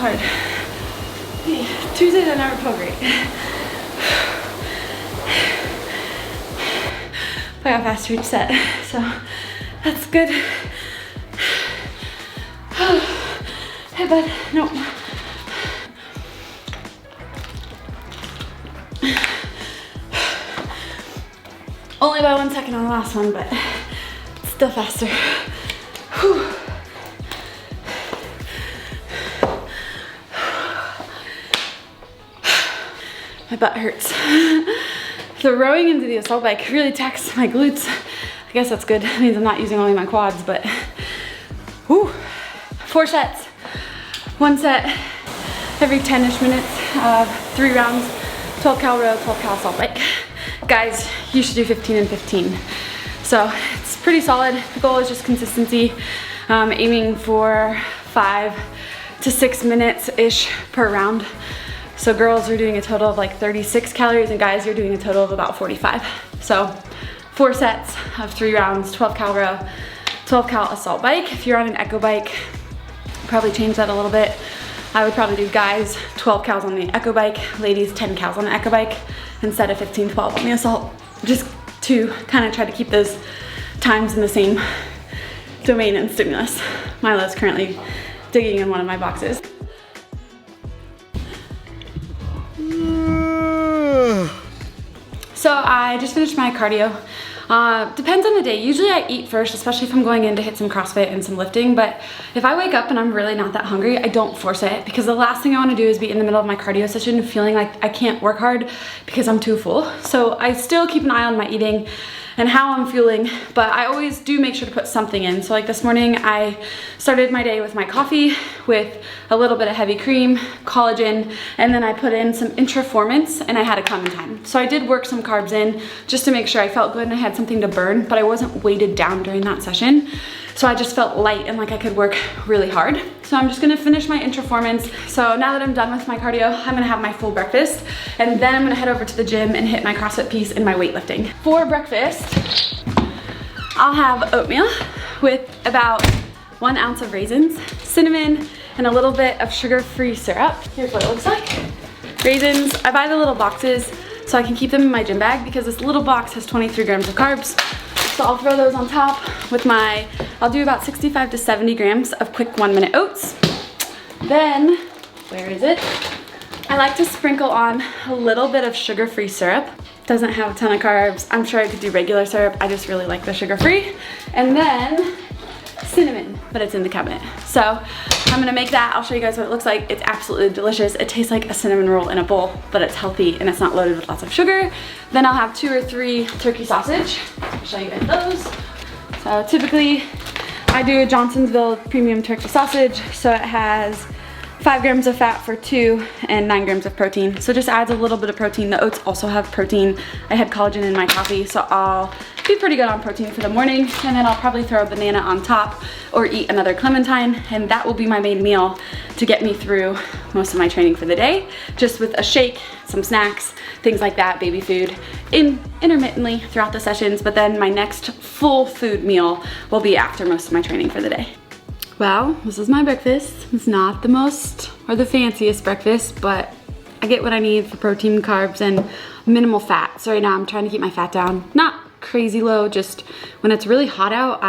hard. Tuesdays I never feel great. I got faster each set, so that's good. Hey bud, nope. Only by 1 second on the last one, but still faster. Whew. My butt hurts. The rowing into the assault bike really taxed my glutes. I guess that's good. It means I'm not using only my quads, but whew. 4 sets. 1 set every 10-ish minutes of 3 rounds, 12 cal row, 12 cal assault bike. Guys, you should do 15 and 15. So it's pretty solid. The goal is just consistency, aiming for 5 to 6 minutes-ish per round. So girls are doing a total of like 36 calories and guys are doing a total of about 45. So 4 sets of 3 rounds, 12 cal row, 12 cal assault bike. If you're on an echo bike, probably change that a little bit. I would probably do guys 12 cals on the echo bike, ladies 10 cals on the echo bike instead of 15-12 on the assault. Just to kind of try to keep those times in the same domain and stimulus. Milo's currently digging in one of my boxes. So I just finished my cardio. Depends on the day. Usually I eat first, especially if I'm going in to hit some CrossFit and some lifting, but if I wake up and I'm really not that hungry, I don't force it because the last thing I want to do is be in the middle of my cardio session feeling like I can't work hard because I'm too full. So I still keep an eye on my eating and how I'm fueling, but I always do make sure to put something in. So like this morning, I started my day with my coffee with a little bit of heavy cream, collagen, and then I put in some Intraformance and I had a Clementine. So I did work some carbs in just to make sure I felt good and I had something to burn, but I wasn't weighted down during that session. So I just felt light and like I could work really hard. So I'm just gonna finish my Intraformance. So now that I'm done with my cardio, I'm gonna have my full breakfast and then I'm gonna head over to the gym and hit my CrossFit piece and my weightlifting. For breakfast, I'll have oatmeal with about 1 ounce of raisins, cinnamon, and a little bit of sugar-free syrup. Here's what it looks like. Raisins, I buy the little boxes so I can keep them in my gym bag because this little box has 23 grams of carbs. So I'll throw those on top with my, I'll do about 65 to 70 grams of quick 1-minute oats. Then, where is it? I like to sprinkle on a little bit of sugar-free syrup. Doesn't have a ton of carbs. I'm sure I could do regular syrup. I just really like the sugar-free. And then cinnamon, but it's in the cabinet. So I'm gonna make that. I'll show you guys what it looks like. It's absolutely delicious. It tastes like a cinnamon roll in a bowl, but it's healthy and it's not loaded with lots of sugar. Then I'll have 2 or 3 turkey sausage. I'll show you guys those. So typically I do a Johnsonville premium turkey sausage. So it has 5 grams of fat for 2 and 9 grams of protein. So just adds a little bit of protein. The oats also have protein. I had collagen in my coffee, so I'll be pretty good on protein for the morning. And then I'll probably throw a banana on top or eat another Clementine. And that will be my main meal to get me through most of my training for the day. Just with a shake, some snacks, things like that, baby food, intermittently throughout the sessions. But then my next full food meal will be after most of my training for the day. Well, this is my breakfast. It's not the most or the fanciest breakfast, but I get what I need for protein, carbs, and minimal fat. So right now I'm trying to keep my fat down. Not crazy low, just when it's really hot out,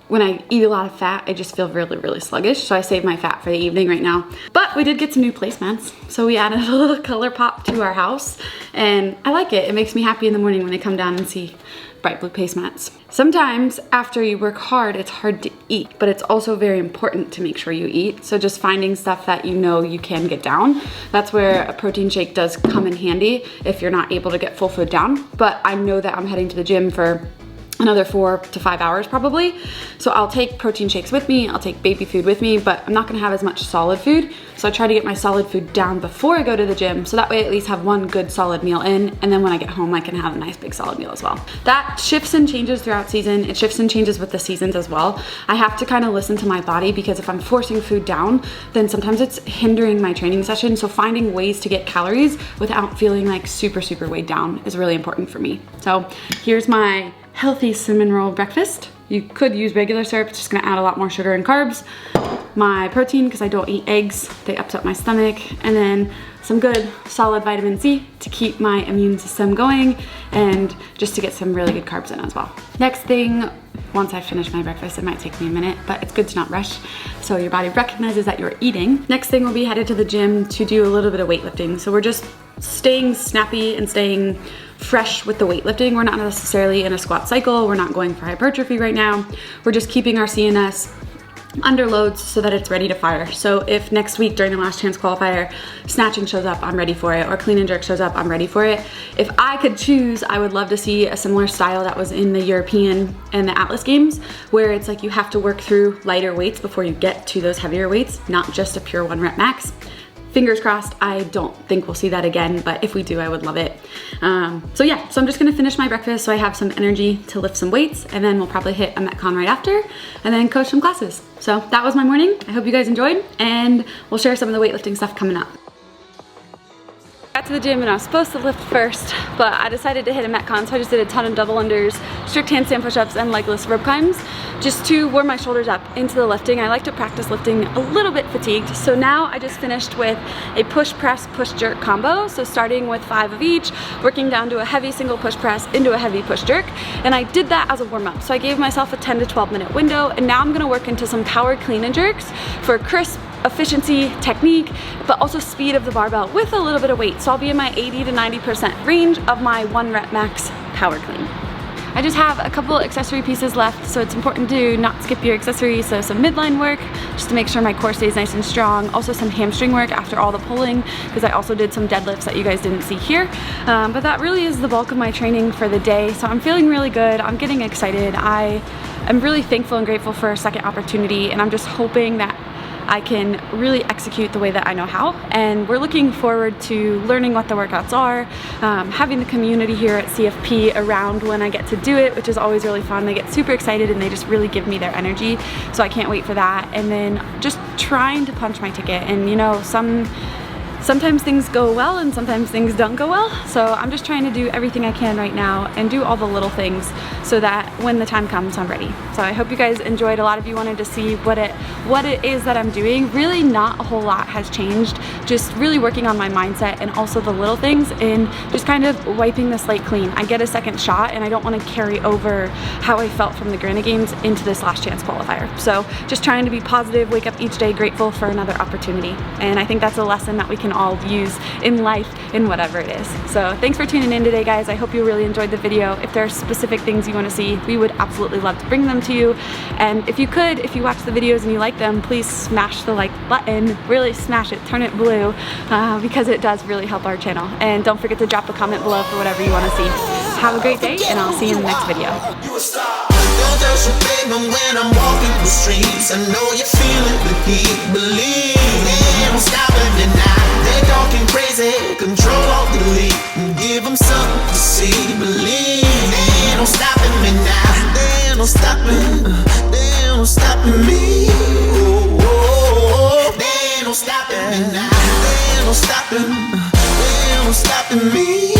when I eat a lot of fat, I just feel really, really sluggish. So I save my fat for the evening right now. But we did get some new placemats. So we added a little color pop to our house and I like it. It makes me happy in the morning when they come down and see bright blue placemats. Sometimes after you work hard, it's hard to eat, but it's also very important to make sure you eat. So just finding stuff that you know you can get down. That's where a protein shake does come in handy if you're not able to get full food down. But I know that I'm heading to the gym for another 4 to 5 hours probably. So I'll take protein shakes with me, I'll take baby food with me, but I'm not gonna have as much solid food. So I try to get my solid food down before I go to the gym, so that way I at least have one good solid meal in, and then when I get home I can have a nice big solid meal as well. That shifts and changes throughout season. It shifts and changes with the seasons as well. I have to kind of listen to my body because if I'm forcing food down, then sometimes it's hindering my training session. So finding ways to get calories without feeling like super, super weighed down is really important for me. So here's my healthy cinnamon roll breakfast. You could use regular syrup, it's just gonna add a lot more sugar and carbs. my protein because I don't eat eggs. They upset my stomach. And then some good solid vitamin C to keep my immune system going and just to get some really good carbs in as well. Next thing, once I finish my breakfast, it might take me a minute, but it's good to not rush so your body recognizes that you're eating. Next thing, we'll be headed to the gym to do a little bit of weightlifting. So we're just staying snappy and staying fresh with the weightlifting. We're not necessarily in a squat cycle. We're not going for hypertrophy right now. We're just keeping our CNS under loads so that it's ready to fire. So if next week during the last chance qualifier, snatching shows up, I'm ready for it, or clean and jerk shows up, I'm ready for it. If I could choose, I would love to see a similar style that was in the European and the Atlas Games, where it's like you have to work through lighter weights before you get to those heavier weights, not just a pure 1 rep max. Fingers crossed, I don't think we'll see that again, but if we do, I would love it. So yeah, so I'm just gonna finish my breakfast so I have some energy to lift some weights, and then we'll probably hit a Metcon right after, and then coach some classes. So that was my morning. I hope you guys enjoyed, and we'll share some of the weightlifting stuff coming up. Got to the gym and I was supposed to lift first, but I decided to hit a Metcon, so I just did a ton of double unders, strict handstand push-ups, and legless rope climbs, just to warm my shoulders up into the lifting. I like to practice lifting a little bit fatigued, so now I just finished with a push press, push jerk combo, so starting with 5 of each, working down to a heavy single push press into a heavy push jerk, and I did that as a warm-up. So I gave myself a 10 to 12 minute window, and now I'm gonna work into some power clean and jerks for crisp efficiency, technique, but also speed of the barbell with a little bit of weight. So I'll be in my 80 to 90% range of my 1 rep max power clean. I just have a couple accessory pieces left, so it's important to not skip your accessories. So some midline work, just to make sure my core stays nice and strong. Also some hamstring work after all the pulling, because I also did some deadlifts that you guys didn't see here. But that really is the bulk of my training for the day. So I'm feeling really good. I'm getting excited. I'm really thankful and grateful for a second opportunity, and I'm just hoping that I can really execute the way that I know how. And we're looking forward to learning what the workouts are, having the community here at CFP around when I get to do it, which is always really fun. They get super excited and they just really give me their energy. So I can't wait for that. And then just trying to punch my ticket. And you know, sometimes things go well and sometimes things don't go well. So I'm just trying to do everything I can right now and do all the little things so that when the time comes, I'm ready. So I hope you guys enjoyed. A lot of you wanted to see what it is that I'm doing. Really not a whole lot has changed. Just really working on my mindset and also the little things and just kind of wiping the slate clean. I get a second shot and I don't want to carry over how I felt from the Granite Games into this last chance qualifier. So just trying to be positive, wake up each day grateful for another opportunity. And I think that's a lesson that we can all use in life, in whatever it is. So thanks for tuning in today, guys. I hope you really enjoyed the video. If there are specific things you want to see, we would absolutely love to bring them to you. And if you watch the videos and you like them, please smash the like button, really smash it, turn it blue, because it does really help our channel. And don't forget to drop a comment below for whatever you want to see. Have a great day, and I'll see you in the next video. When I'm walking the streets, I know you're feeling the heat. Believe they don't stop it now. They're talking crazy, control all delete, and give them something to see. Believe they don't stop me now. They don't stop me. They don't stop me. Oh, oh, oh. They don't stop me now. They don't stop me. They don't stop me.